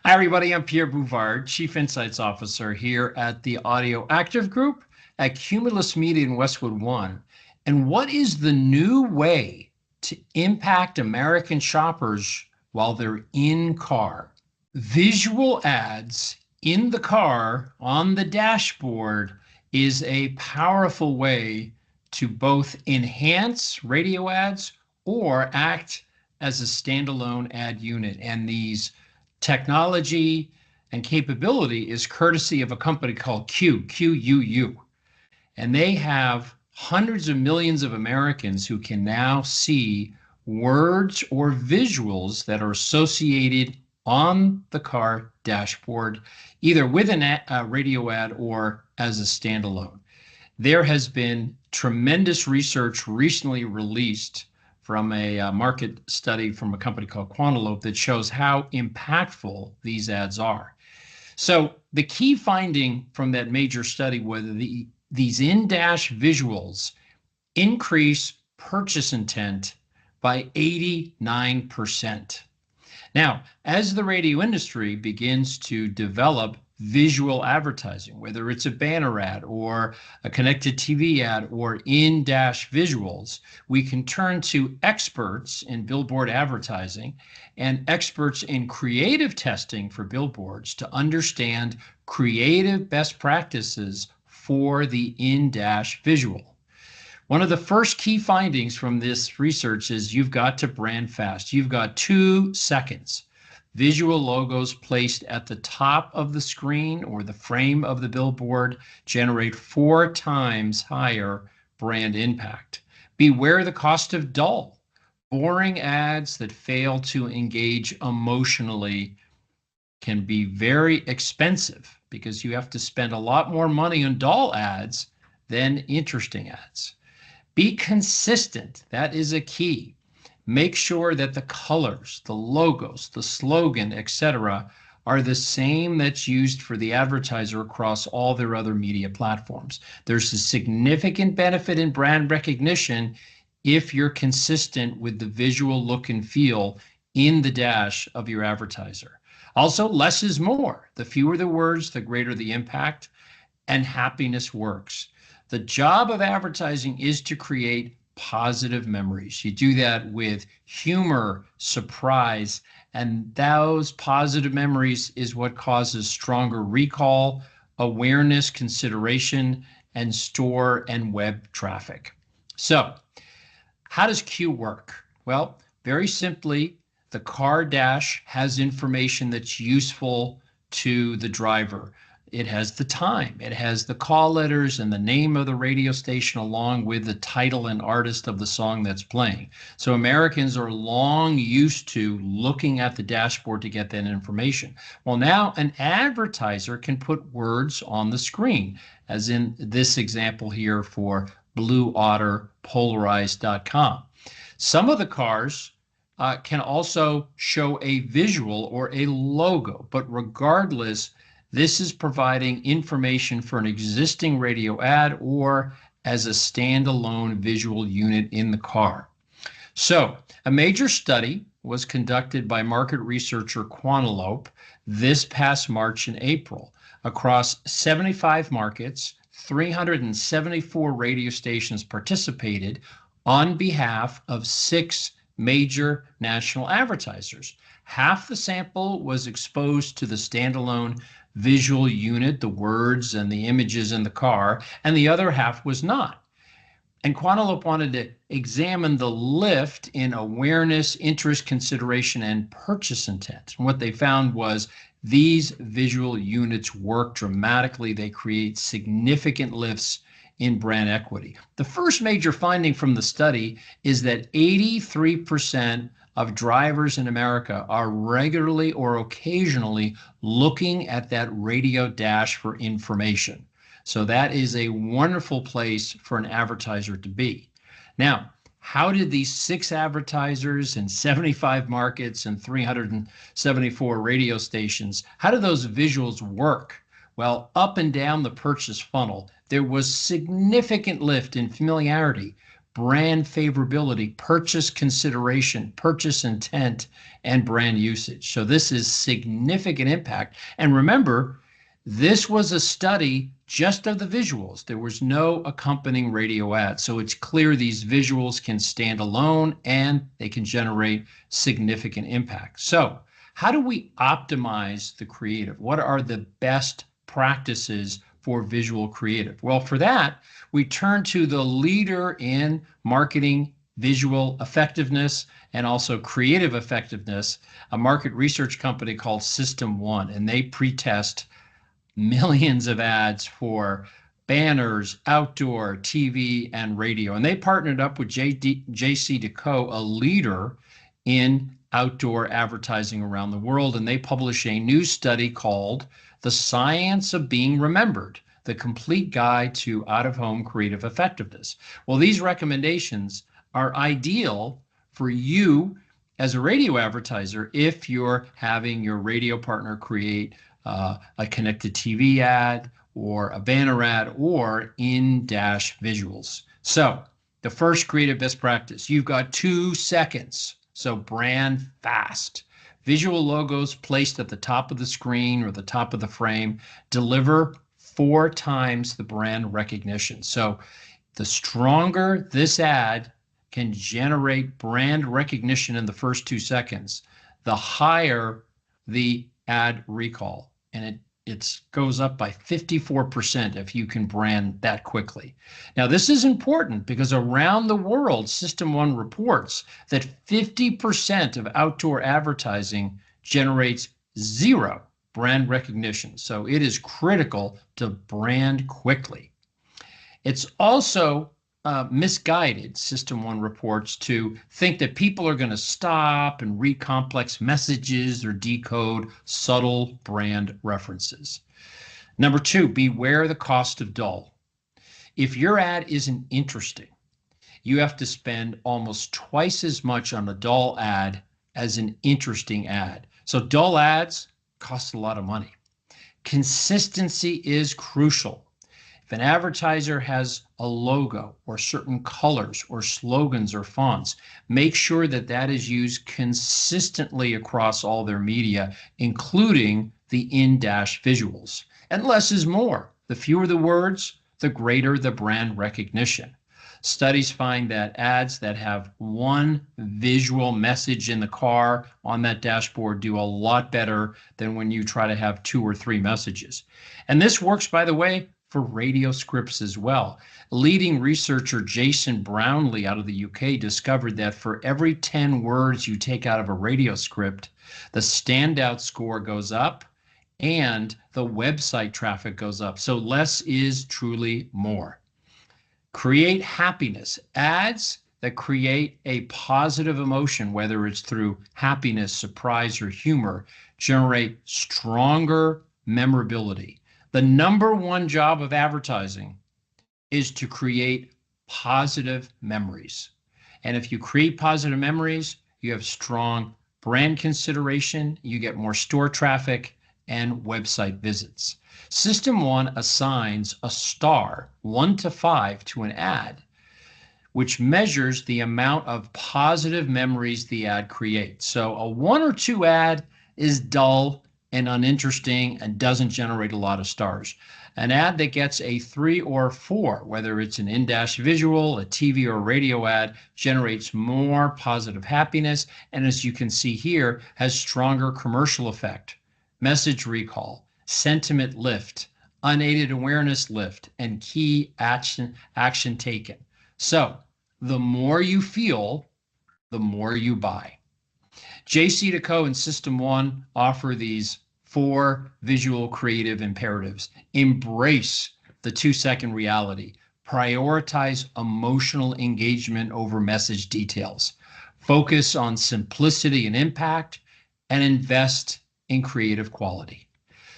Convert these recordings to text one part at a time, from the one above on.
Hi, everybody. I'm Pierre Bouvard, Chief Insights Officer here at the Audio Active Group at Cumulus Media in Westwood One. And what is the new way to impact American shoppers while they're in car? Visual ads in the car on the dashboard is a powerful way to both enhance radio ads or act as a standalone ad unit. And these technology and capability is courtesy of a company called QUU. And they have hundreds of millions of Americans who can now see words or visuals that are associated on the car dashboard, either with a radio ad or as a standalone. There has been tremendous research recently released from a market study from a company called Quantilope that shows how impactful these ads are. So the key finding from that major study was these in-dash visuals increase purchase intent by 89%. Now, as the radio industry begins to develop visual advertising, whether it's a banner ad or a connected TV ad or in-dash visuals, we can turn to experts in billboard advertising and experts in creative testing for billboards to understand creative best practices for the in-dash visual. One of the first key findings from this research is you've got to brand fast. You've got 2 seconds. Visual logos placed at the top of the screen or the frame of the billboard generate 4 times higher brand impact. Beware the cost of dull, boring ads that fail to engage emotionally can be very expensive because you have to spend a lot more money on dull ads than interesting ads. Be consistent. That is a key. Make sure that the colors, the logos, the slogan, etc., are the same that's used for the advertiser across all their other media platforms. There's a significant benefit in brand recognition if you're consistent with the visual look and feel in the dash of your advertiser. Also, less is more. The fewer the words, the greater the impact, and happiness works. The job of advertising is to create positive memories. You do that with humor, surprise, and those positive memories is what causes stronger recall, awareness, consideration, and store and web traffic. So, how does Q work? Well, very simply, the car dash has information that's useful to the driver. It has the time, it has the call letters and the name of the radio station along with the title and artist of the song that's playing. So Americans are long used to looking at the dashboard to get that information. Well, now an advertiser can put words on the screen, as in this example here for BlueOtterPolarized.com. Some of the cars can also show a visual or a logo, but regardless, this is providing information for an existing radio ad or as a standalone visual unit in the car. So a major study was conducted by market researcher Quantilope this past March and April. Across 75 markets, 374 radio stations participated on behalf of 6 major national advertisers. Half the sample was exposed to the standalone visual unit, the words and the images in the car, and the other half was not. And Quantilope wanted to examine the lift in awareness, interest, consideration, and purchase intent. And what they found was these visual units work dramatically. They create significant lifts in brand equity. The first major finding from the study is that 83% of drivers in America are regularly or occasionally looking at that radio dash for information. So that is a wonderful place for an advertiser to be. Now, how did these 6 advertisers in 75 markets and 374 radio stations, how did those visuals work? Well, up and down the purchase funnel, there was significant lift in familiarity, brand favorability, purchase consideration, purchase intent, and brand usage. So this is significant impact. And remember, this was a study just of the visuals. There was no accompanying radio ad. So it's clear these visuals can stand alone and they can generate significant impact. So how do we optimize the creative? What are the best practices for visual creative? Well, for that, we turn to the leader in marketing visual effectiveness and also creative effectiveness, a market research company called System1, and they pre-test millions of ads for banners, outdoor, TV, and radio. And they partnered up with JCDecaux, a leader in outdoor advertising around the world, and they publish a new study called The Science of Being Remembered, the complete guide to out-of-home creative effectiveness. Well, these recommendations are ideal for you as a radio advertiser if you're having your radio partner create a connected TV ad or a banner ad or in-dash visuals. So the first creative best practice, you've got 2 seconds. So brand fast. Visual logos placed at the top of the screen or the top of the frame deliver 4 times the brand recognition. So the stronger this ad can generate brand recognition in the first 2 seconds, the higher the ad recall. And it goes up by 54% if you can brand that quickly. Now, this is important because around the world, System1 reports that 50% of outdoor advertising generates 0 brand recognition. So it is critical to brand quickly. It's also misguided, System1 reports, to think that people are going to stop and read complex messages or decode subtle brand references. Number 2, beware the cost of dull. If your ad isn't interesting, you have to spend almost twice as much on a dull ad as an interesting ad. So dull ads cost a lot of money. Consistency is crucial. If an advertiser has a logo or certain colors or slogans or fonts, make sure that that is used consistently across all their media, including the in-dash visuals. And less is more. The fewer the words, the greater the brand recognition. Studies find that ads that have 1 visual message in the car on that dashboard do a lot better than when you try to have 2 or 3 messages. And this works, by the way, for radio scripts as well. Leading researcher Jason Brownlee out of the UK discovered that for every 10 words you take out of a radio script, the standout score goes up and the website traffic goes up. So less is truly more. Create happiness. Ads that create a positive emotion, whether it's through happiness, surprise, or humor, generate stronger memorability. The number 1 job of advertising is to create positive memories. And if you create positive memories, you have strong brand consideration, you get more store traffic and website visits. System1 assigns a star 1 to 5 to an ad, which measures the amount of positive memories the ad creates. So a 1 or 2 ad is dull and uninteresting and doesn't generate a lot of stars. An ad that gets a 3 or 4, whether it's an in-dash visual, a TV or radio ad, generates more positive happiness, and as you can see here, has stronger commercial effect, message recall, sentiment lift, unaided awareness lift, and key action taken. So the more you feel, the more you buy. JCDecaux and System1 offer these 4 visual creative imperatives. Embrace the 2-second reality. Prioritize emotional engagement over message details. Focus on simplicity and impact, and invest in creative quality.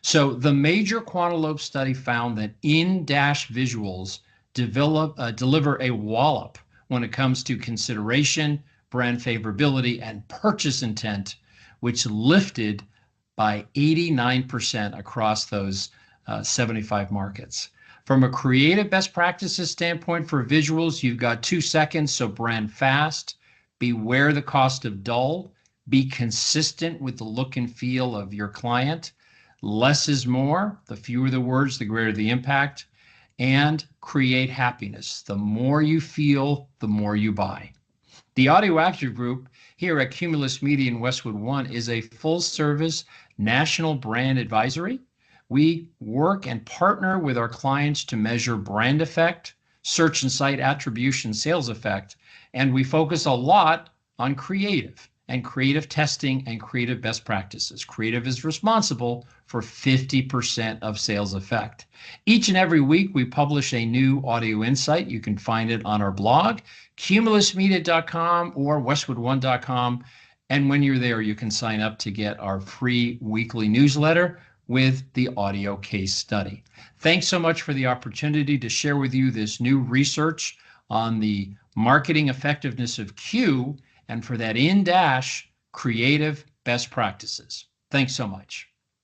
So the major Quantilope study found that in-dash visuals deliver a wallop when it comes to consideration, brand favorability, and purchase intent, which lifted by 89% across those 75 markets. From a creative best practices standpoint for visuals, you've got 2 seconds, so brand fast. Beware the cost of dull. Be consistent with the look and feel of your client. Less is more. The fewer the words, the greater the impact. And create happiness. The more you feel, the more you buy. The Audio Active Group here at Cumulus Media in Westwood One is a full-service national brand advisory. We work and partner with our clients to measure brand effect, search and site attribution, sales effect, and we focus a lot on creative and creative testing and creative best practices. Creative is responsible for 50% of sales effect. Each and every week, we publish a new audio insight. You can find it on our blog, cumulusmedia.com or westwood1.com. And when you're there, you can sign up to get our free weekly newsletter with the audio case study. Thanks so much for the opportunity to share with you this new research on the marketing effectiveness of Q and for that in-dash creative best practices. Thanks so much.